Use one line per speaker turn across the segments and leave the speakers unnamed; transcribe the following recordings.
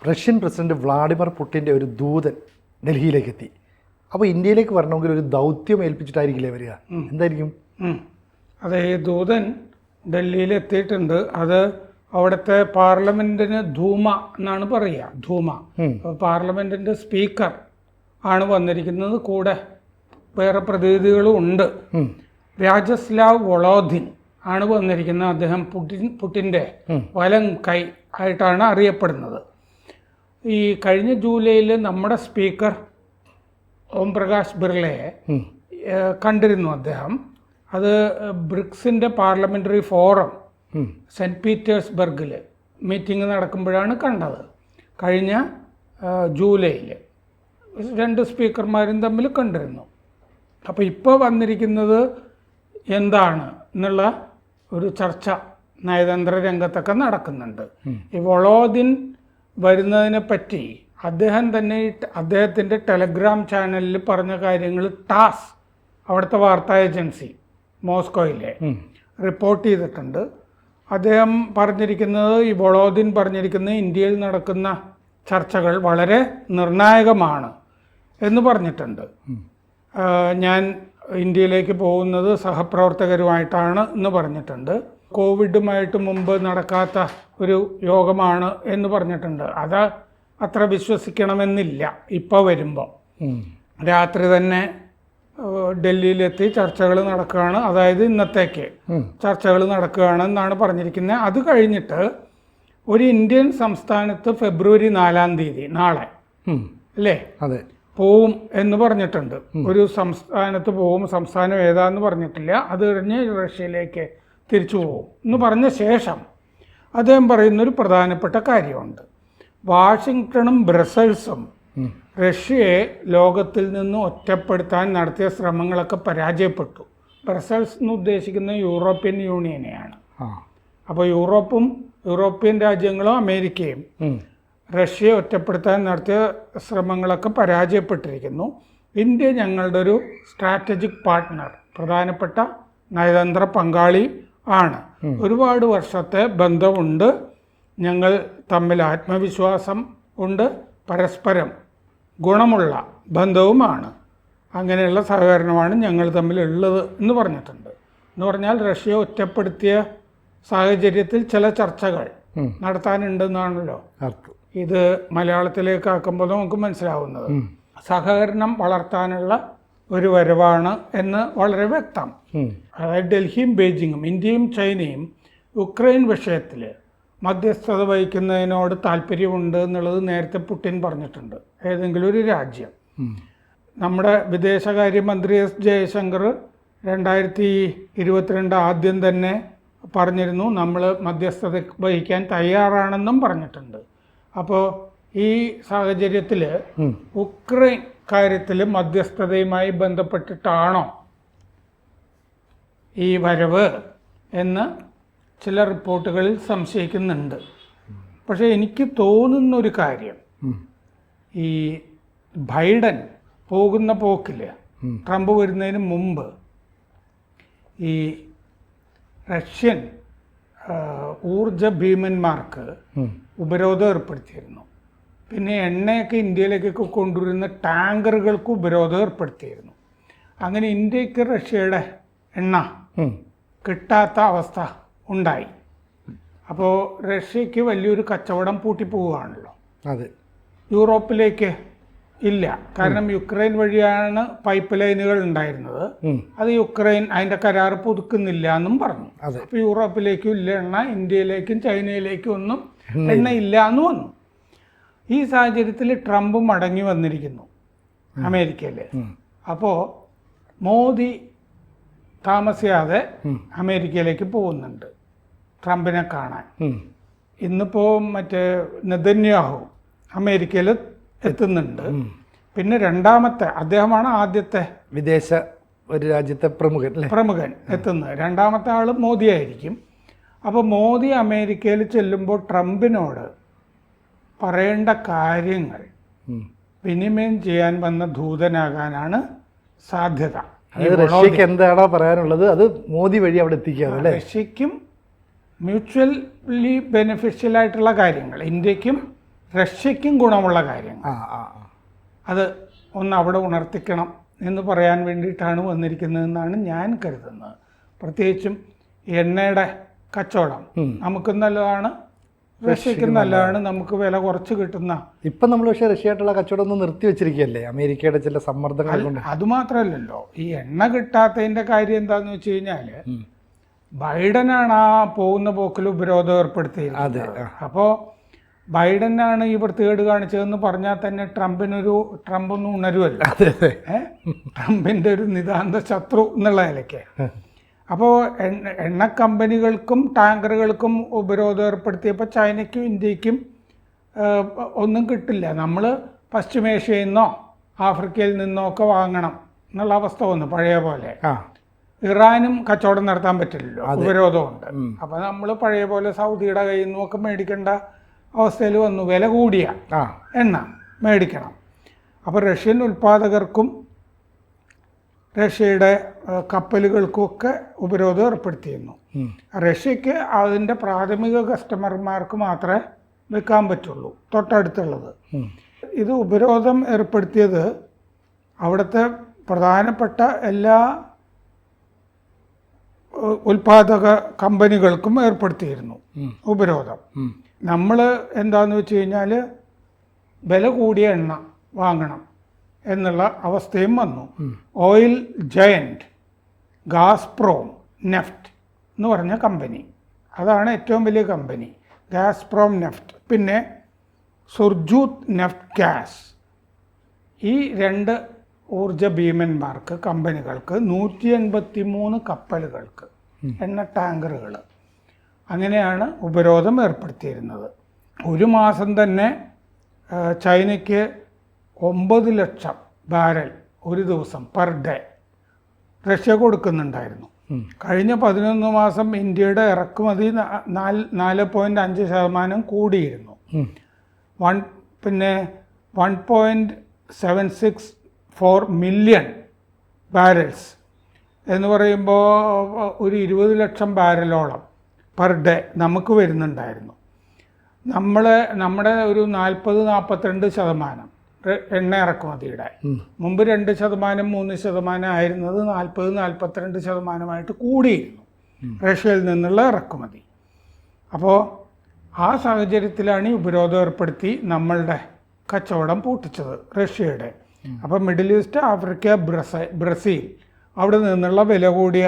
Russian president Vladimir പുടിൻ്റെ ഒരു ദൂതൻ ഡൽഹിയിലേക്ക് എത്തി. അപ്പോൾ ഇന്ത്യയിലേക്ക് വരണമെങ്കിൽ ഒരു ദൗത്യം ഏൽപ്പിച്ചിട്ടായിരിക്കില്ലേ വരിക? എന്തായിരിക്കും
അതെ, ഈ ദൂതൻ ഡൽഹിയിൽ എത്തിയിട്ടുണ്ട്. അത് അവിടുത്തെ പാർലമെന്റിന് ധൂമ എന്നാണ് പറയുക, ധൂമ. പാർലമെന്റിന്റെ സ്പീക്കർ ആണ് വന്നിരിക്കുന്നത്. കൂടെ വേറെ പ്രതിനിധികളും ഉണ്ട്. വ്യാജസ്ലാവ് വൊളോദിൻ ആണ് വന്നിരിക്കുന്നത്. അദ്ദേഹം പുടിൻ്റെ വലം കൈ ആയിട്ടാണ് അറിയപ്പെടുന്നത്. ഈ കഴിഞ്ഞ ജൂലൈയിൽ നമ്മുടെ സ്പീക്കർ ഓം പ്രകാശ് ബിർളയെ കണ്ടിരുന്നു അദ്ദേഹം. അത് ബ്രിക്സിൻ്റെ പാർലമെൻ്ററി ഫോറം സെൻറ്റ് പീറ്റേഴ്സ്ബർഗിൽ മീറ്റിംഗ് നടക്കുമ്പോഴാണ് കണ്ടത്. കഴിഞ്ഞ ജൂലൈയിൽ 2 സ്പീക്കർമാരും തമ്മിൽ കണ്ടിരുന്നു. അപ്പോൾ ഇപ്പോൾ വന്നിരിക്കുന്നത് എന്താണ് എന്നുള്ള ഒരു ചർച്ച നയതന്ത്ര രംഗത്തൊക്കെ നടക്കുന്നുണ്ട്. ഈ വൊളോദിൻ വരുന്നതിനെ പറ്റി അദ്ദേഹം തന്നെ അദ്ദേഹത്തിൻ്റെ ടെലഗ്രാം ചാനലിൽ പറഞ്ഞ കാര്യങ്ങൾ ടാസ്, അവിടുത്തെ വാർത്താ ഏജൻസി മോസ്കോയിലെ, റിപ്പോർട്ട് ചെയ്തിട്ടുണ്ട്. അദ്ദേഹം പറഞ്ഞിരിക്കുന്നത്, ഈ വൊളോദിൻ പറഞ്ഞിരിക്കുന്നത് ഇന്ത്യയിൽ നടക്കുന്ന ചർച്ചകൾ വളരെ നിർണായകമാണ് എന്ന് പറഞ്ഞിട്ടുണ്ട്. ഞാൻ ഇന്ത്യയിലേക്ക് പോകുന്നത് സഹപ്രവർത്തകരുമായിട്ടാണ് എന്ന് പറഞ്ഞിട്ടുണ്ട്. കോവിഡുമായിട്ട് മുമ്പ് നടക്കാത്ത ഒരു യോഗമാണ് എന്ന് പറഞ്ഞിട്ടുണ്ട്. അത് അത്ര വിശ്വസിക്കണമെന്നില്ല. ഇപ്പോൾ വരുമ്പോൾ രാത്രി തന്നെ ഡൽഹിയിലെത്തി ചർച്ചകൾ നടക്കുകയാണ്. അതായത് ഇന്നത്തേക്ക് ചർച്ചകൾ നടക്കുകയാണെന്നാണ് പറഞ്ഞിരിക്കുന്നത്. അത് കഴിഞ്ഞിട്ട് ഒരു ഇന്ത്യൻ സംസ്ഥാനത്ത് ഫെബ്രുവരി 4-ാം തീയതി, നാളെ അല്ലേ,
അതെ,
പോവും എന്ന് പറഞ്ഞിട്ടുണ്ട്. ഒരു സംസ്ഥാനത്ത് പോവും. സംസ്ഥാനം ഏതാന്ന് പറഞ്ഞിട്ടില്ല. അത് കഴിഞ്ഞ് റഷ്യയിലേക്ക് തിരിച്ചു പോകും എന്ന് പറഞ്ഞ ശേഷം അദ്ദേഹം പറയുന്നൊരു പ്രധാനപ്പെട്ട കാര്യമുണ്ട്. വാഷിങ്ടണും ബ്രസൽസും റഷ്യയെ ലോകത്തിൽ നിന്ന് ഒറ്റപ്പെടുത്താൻ നടത്തിയ ശ്രമങ്ങളൊക്കെ പരാജയപ്പെട്ടു. ബ്രസൽസ് എന്ന് ഉദ്ദേശിക്കുന്ന യൂറോപ്യൻ യൂണിയനെയാണ്. അപ്പോൾ യൂറോപ്യൻ രാജ്യങ്ങളും അമേരിക്കയും റഷ്യയെ ഒറ്റപ്പെടുത്താൻ നടത്തിയ ശ്രമങ്ങളൊക്കെ പരാജയപ്പെട്ടിരിക്കുന്നു. ഇന്ത്യ ഞങ്ങളുടെ ഒരു സ്ട്രാറ്റജിക് പാർട്ട്ണർ, പ്രധാനപ്പെട്ട നയതന്ത്ര പങ്കാളി ആണ്. ഒരുപാട് വർഷത്തെ ബന്ധമുണ്ട്. ഞങ്ങൾ തമ്മിൽ ആത്മവിശ്വാസം ഉണ്ട്, പരസ്പരം ഗുണമുള്ള ബന്ധവുമാണ്. അങ്ങനെയുള്ള സഹകരണമാണ് ഞങ്ങൾ തമ്മിലുള്ളത് എന്ന് പറഞ്ഞിട്ടുണ്ട്. എന്ന് പറഞ്ഞാൽ റഷ്യയെ ഒറ്റപ്പെടുത്തിയ സാഹചര്യത്തിൽ ചില ചർച്ചകൾ നടത്താനുണ്ടെന്നാണല്ലോ ഇത് മലയാളത്തിലേക്ക് ആക്കുമ്പോൾ നമുക്ക് മനസ്സിലാവുന്നത്. സഹകരണം വളർത്താനുള്ള ഒരു വരവാണ് എന്ന് വളരെ വ്യക്തം. അതായത് ഡൽഹിയും ബെയ്ജിങ്ങും ഇന്ത്യയും ചൈനയും യുക്രൈൻ വിഷയത്തിൽ മധ്യസ്ഥത വഹിക്കുന്നതിനോട് താല്പര്യമുണ്ട് എന്നുള്ളത് നേരത്തെ പുടിൻ പറഞ്ഞിട്ടുണ്ട്. ഏതെങ്കിലും ഒരു രാജ്യം, നമ്മുടെ വിദേശകാര്യമന്ത്രി എസ് ജയശങ്കർ 2022 ആദ്യം തന്നെ പറഞ്ഞിരുന്നു നമ്മൾ മധ്യസ്ഥത വഹിക്കാൻ തയ്യാറാണെന്നും പറഞ്ഞിട്ടുണ്ട്. അപ്പോൾ ഈ സാഹചര്യത്തിൽ ഉക്രൈൻ കാര്യത്തിൽ മധ്യസ്ഥതയുമായി ബന്ധപ്പെട്ടിട്ടാണോ ഈ വരവ് എന്ന് ചില റിപ്പോർട്ടുകളിൽ സംശയിക്കുന്നുണ്ട്. പക്ഷേ എനിക്ക് തോന്നുന്നൊരു കാര്യം, ഈ ബൈഡൻ പോകുന്ന പോക്കിൽ ട്രംപ് വരുന്നതിന് മുമ്പ് ഈ റഷ്യൻ ഊർജ ഭീമന്മാർക്ക് ഉപരോധം ഏർപ്പെടുത്തിയിരുന്നു. പിന്നെ എണ്ണയൊക്കെ ഇന്ത്യയിലേക്കൊക്കെ കൊണ്ടുവരുന്ന ടാങ്കറുകൾക്ക് ഉപരോധം ഏർപ്പെടുത്തിയിരുന്നു. അങ്ങനെ ഇന്ത്യക്ക് റഷ്യയുടെ എണ്ണ കിട്ടാത്ത അവസ്ഥ ഉണ്ടായി. അപ്പോൾ റഷ്യക്ക് വലിയൊരു കച്ചവടം പൂട്ടിപ്പോവുകയാണല്ലോ.
അതെ,
യൂറോപ്പിലേക്ക് ഇല്ല. കാരണം യുക്രൈൻ വഴിയാണ് പൈപ്പ് ലൈനുകൾ ഉണ്ടായിരുന്നത്. അത് യുക്രൈൻ അതിൻ്റെ കരാർ പുതുക്കുന്നില്ല എന്നും പറഞ്ഞു. അപ്പോൾ യൂറോപ്പിലേക്കും ഇല്ല എണ്ണ, ഇന്ത്യയിലേക്കും ചൈനയിലേക്കും ഒന്നും എണ്ണ ഇല്ല എന്ന് വന്നു. ഈ സാഹചര്യത്തിൽ ട്രംപ് മടങ്ങി വന്നിരിക്കുന്നു അമേരിക്കയിൽ. അപ്പോൾ മോദി താമസിയാതെ അമേരിക്കയിലേക്ക് പോകുന്നുണ്ട് ട്രംപിനെ കാണാൻ. ഇന്നിപ്പോൾ മറ്റേ നെതന്യാഹു അമേരിക്കയിൽ എത്തുന്നുണ്ട്. പിന്നെ രണ്ടാമത്തെ, അദ്ദേഹമാണ് ആദ്യത്തെ
വിദേശ ഒരു രാജ്യത്തെ പ്രമുഖൻ
എത്തുന്നത്. രണ്ടാമത്തെ ആൾ മോദി ആയിരിക്കും. അപ്പോൾ മോദി അമേരിക്കയിൽ ചെല്ലുമ്പോൾ ട്രംപിനോട് പറയേണ്ട കാര്യങ്ങൾ വിനിമയം ചെയ്യാൻ വന്ന ദൂതനാകാനാണ് സാധ്യത.
റഷ്യക്ക് എന്താണോ പറയാനുള്ളത് അത് മോദി വഴി അവിടെ എത്തിക്കുക.
റഷ്യക്കും മ്യൂച്വലി ബെനിഫിഷ്യൽ ആയിട്ടുള്ള കാര്യങ്ങൾ, ഇന്ത്യക്കും റഷ്യയ്ക്കും ഗുണമുള്ള കാര്യങ്ങൾ.
ആ ആ ആ.
അത് ഒന്ന് അവിടെ ഉണർത്തിക്കണം എന്ന് പറയാൻ വേണ്ടിയിട്ടാണ് വന്നിരിക്കുന്നതെന്നാണ് ഞാൻ കരുതുന്നത്. പ്രത്യേകിച്ചും എണ്ണയുടെ കച്ചവടം നമുക്കും നല്ലതാണ്, റഷ്യക്കും നല്ലതാണ്, നമുക്ക് വില കുറച്ച് കിട്ടുന്ന.
ഇപ്പം നമ്മൾ പക്ഷേ റഷ്യയായിട്ടുള്ള കച്ചവടം ഒന്ന് നിർത്തി വെച്ചിരിക്കുകയല്ലേ അമേരിക്കയുടെ ചില സമ്മർദ്ദങ്ങൾ കൊണ്ട്.
അതുമാത്രമല്ലല്ലോ, ഈ എണ്ണ കിട്ടാത്തതിൻ്റെ കാര്യം എന്താണെന്ന് വെച്ച് കഴിഞ്ഞാൽ ബൈഡനാണ് ആ പോകുന്ന പോക്കിൽ ഉപരോധം ഏർപ്പെടുത്തിയിരുന്നത്. അപ്പോൾ ബൈഡനാണ് ഈ വൃത്തികേട് കാണിച്ചതെന്ന് പറഞ്ഞാൽ തന്നെ ട്രംപൊന്നും ഉണരുമല്ലോ, ട്രംപിൻ്റെ ഒരു നിതാന്ത ശത്രു എന്നുള്ള നിലയ്ക്ക്. അപ്പോൾ എണ്ണ കമ്പനികൾക്കും ടാങ്കറുകൾക്കും ഉപരോധം ഏർപ്പെടുത്തിയപ്പോൾ ചൈനയ്ക്കും ഇന്ത്യക്കും ഒന്നും കിട്ടില്ല. നമ്മൾ പശ്ചിമേഷ്യയിൽ നിന്നോ ആഫ്രിക്കയിൽ നിന്നോ ഒക്കെ വാങ്ങണം എന്നുള്ള അവസ്ഥ വന്നു പഴയ പോലെ. ഇറാനും കച്ചവടം നടത്താൻ പറ്റില്ലല്ലോ, ഉപരോധമുണ്ട്. അപ്പം നമ്മൾ പഴയ പോലെ സൗദിയുടെ കയ്യിൽ നിന്നൊക്കെ മേടിക്കേണ്ട അവസ്ഥയിൽ വന്നു. വില കൂടിയ എണ്ണ മേടിക്കണം. അപ്പോൾ റഷ്യൻ ഉൽപ്പാദകർക്കും റഷ്യയുടെ കപ്പലുകൾക്കുമൊക്കെ ഉപരോധം ഏർപ്പെടുത്തിയിരുന്നു. റഷ്യക്ക് അതിൻ്റെ പ്രാഥമിക കസ്റ്റമർമാർക്ക് മാത്രമേ വിൽക്കാൻ പറ്റുള്ളൂ, തൊട്ടടുത്തുള്ളത്. ഇത് ഉപരോധം ഏർപ്പെടുത്തിയത് അവിടുത്തെ പ്രധാനപ്പെട്ട എല്ലാ ഉൽപാദക കമ്പനികൾക്കും ഏർപ്പെടുത്തിയിരുന്നു ഉപരോധം. നമ്മൾ എന്താണെന്ന് വെച്ച് കഴിഞ്ഞാൽ വില കൂടിയ എണ്ണ വാങ്ങണം എന്നുള്ള അവസ്ഥയും വന്നു. ഓയിൽ ജയൻറ്റ് ഗാസ്പ്രോം നെഫ്റ്റ് എന്ന് പറഞ്ഞ കമ്പനി, അതാണ് ഏറ്റവും വലിയ കമ്പനി, ഗാസ്പ്രോം നെഫ്റ്റ്. പിന്നെ സുർജൂത്ത് നെഫ്റ്റ് ഗ്യാസ്, ഈ രണ്ട് ഊർജ ഭീമന്മാർക്ക് കമ്പനികൾക്ക് 183 കപ്പലുകൾക്ക് എണ്ണ ടാങ്കറുകൾ, അങ്ങനെയാണ് ഉപരോധം ഏർപ്പെടുത്തിയിരുന്നത്. ഒരു മാസം തന്നെ ചൈനയ്ക്ക് 9 ലക്ഷം ബാരൽ ഒരു ദിവസം പെർ ഡേ റഷ്യ കൊടുക്കുന്നുണ്ടായിരുന്നു. കഴിഞ്ഞ 11 മാസം ഇന്ത്യയുടെ ഇറക്കുമതി 4.5% കൂടിയിരുന്നു. പിന്നെ 1.764 മില്യൺ ബാരൽസ് എന്ന് പറയുമ്പോൾ ഒരു 20 ലക്ഷം ബാരലോളം പെർ ഡേ നമുക്ക് വരുന്നുണ്ടായിരുന്നു. നമ്മുടെ ഒരു 40-42% എണ്ണ ഇറക്കുമതിയുടെ മുമ്പ് 2%, 3% ആയിരുന്നത് 40-42% കൂടിയിരുന്നു റഷ്യയിൽ നിന്നുള്ള ഇറക്കുമതി. അപ്പോൾ ആ സാഹചര്യത്തിലാണ് ഈ ഉപരോധം ഏർപ്പെടുത്തി നമ്മളുടെ കച്ചവടം പൂട്ടിച്ചത് റഷ്യയുടെ. അപ്പോൾ മിഡിൽ ഈസ്റ്റ്, ആഫ്രിക്ക, ബ്രസീൽ അവിടെ നിന്നുള്ള വില കൂടിയ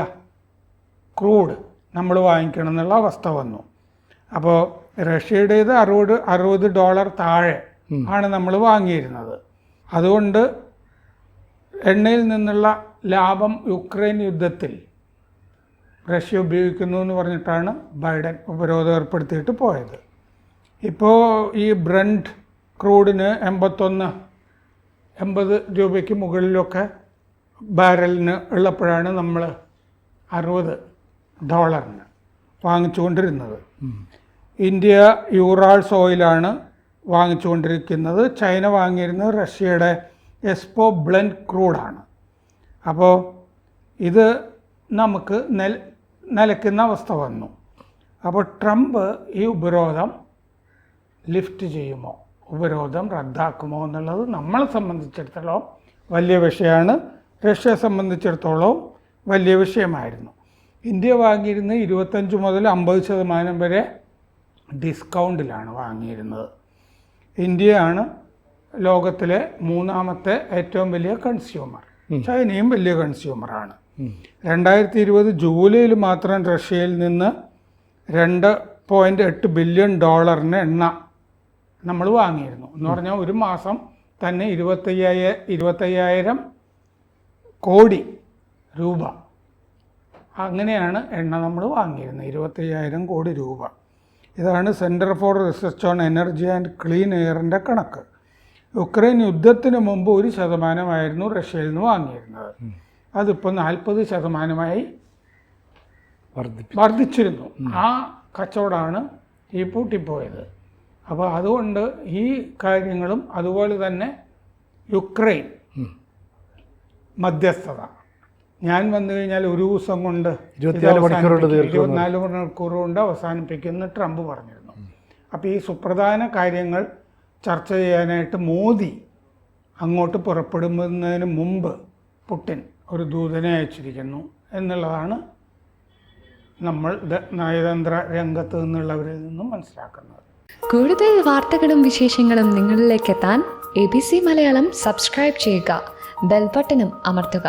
ക്രൂഡ് നമ്മൾ വാങ്ങിക്കണം എന്നുള്ള അവസ്ഥ വന്നു. അപ്പോൾ റഷ്യയുടേത് $60 താഴെ ആണ് നമ്മൾ വാങ്ങിയിരുന്നത്. അതുകൊണ്ട് എണ്ണയിൽ നിന്നുള്ള ലാഭം യുക്രൈൻ യുദ്ധത്തിൽ റഷ്യ ഉപയോഗിക്കുന്നു എന്ന് പറഞ്ഞിട്ടാണ് ബൈഡൻ ഉപരോധം ഏർപ്പെടുത്തിയിട്ട് പോയത്. ഇപ്പോൾ ഈ ബ്രണ്ട് ക്രൂഡിന് 80 രൂപയ്ക്ക് മുകളിലൊക്കെ ബാരലിന് ഉള്ളപ്പോഴാണ് നമ്മൾ $60 വാങ്ങിച്ചുകൊണ്ടിരുന്നത്. ഇന്ത്യ യൂറാൾസ് ഓയിലാണ് വാങ്ങിച്ചുകൊണ്ടിരിക്കുന്നത്. ചൈന വാങ്ങിയിരുന്നത് റഷ്യയുടെ എസ്പോ ബ്ലെൻഡ് ക്രൂഡാണ്. അപ്പോൾ ഇത് നമുക്ക് നിലയ്ക്കുന്ന അവസ്ഥ വന്നു. അപ്പോൾ ട്രംപ് ഈ ഉപരോധം ലിഫ്റ്റ് ചെയ്യുമോ, ഉപരോധം റദ്ദാക്കുമോ എന്നുള്ളത് നമ്മളെ സംബന്ധിച്ചിടത്തോളം വലിയ വിഷയമാണ്. റഷ്യയെ സംബന്ധിച്ചിടത്തോളം വലിയ വിഷയമായിരുന്നു. ഇന്ത്യ വാങ്ങിയിരുന്ന 25 മുതൽ 50% വരെ ഡിസ്കൗണ്ടിലാണ് വാങ്ങിയിരുന്നത്. ഇന്ത്യയാണ് ലോകത്തിലെ 3ാമത്തെ ഏറ്റവും വലിയ കൺസ്യൂമർ. ചൈനയും വലിയ കൺസ്യൂമറാണ്. 2020 ജൂലൈയിൽ മാത്രം റഷ്യയിൽ നിന്ന് $2.8 ബില്യൺ എണ്ണ നമ്മൾ വാങ്ങിയിരുന്നു. എന്ന് പറഞ്ഞാൽ ഒരു മാസം തന്നെ 25,000 കോടി രൂപ, അങ്ങനെയാണ് എണ്ണ നമ്മൾ വാങ്ങിയിരുന്നത്. 25,000 കോടി രൂപ. ഇതാണ് centre for research on energy and clean എയറിൻ്റെ കണക്ക്. യുക്രൈൻ യുദ്ധത്തിന് മുമ്പ് 1% റഷ്യയിൽ നിന്ന് വാങ്ങിയിരുന്നത്. അതിപ്പോൾ 40% വർദ്ധിച്ചിരുന്നു. ആ കച്ചവടമാണ് ഈ പൂട്ടിപ്പോയത്. അപ്പോൾ അതുകൊണ്ട് ഈ കാര്യങ്ങളും അതുപോലെ തന്നെ യുക്രൈൻ മധ്യസ്ഥത, ഞാൻ വന്നു കഴിഞ്ഞാൽ ഒരു ദിവസം കൊണ്ട് 24 മണിക്കൂർ കൊണ്ട് അവസാനിപ്പിക്കുമെന്ന് ട്രംപ് പറഞ്ഞിരുന്നു. അപ്പോൾ ഈ സുപ്രധാന കാര്യങ്ങൾ ചർച്ച ചെയ്യാനായിട്ട് മോദി അങ്ങോട്ട് പുറപ്പെടുന്നതിന് മുമ്പ് പുടിൻ ഒരു ദൂതനെ അയച്ചിരിക്കുന്നു എന്നുള്ളതാണ് നമ്മൾ നയതന്ത്ര രംഗത്ത് നിന്നുള്ളവരിൽ നിന്നും മനസ്സിലാക്കുന്നത്.
കൂടുതൽ വാർത്തകളും വിശേഷങ്ങളും നിങ്ങളിലേക്ക് എത്താൻ ABC മലയാളം സബ്സ്ക്രൈബ് ചെയ്യുക, ബെൽ ബട്ടണും അമർത്തുക.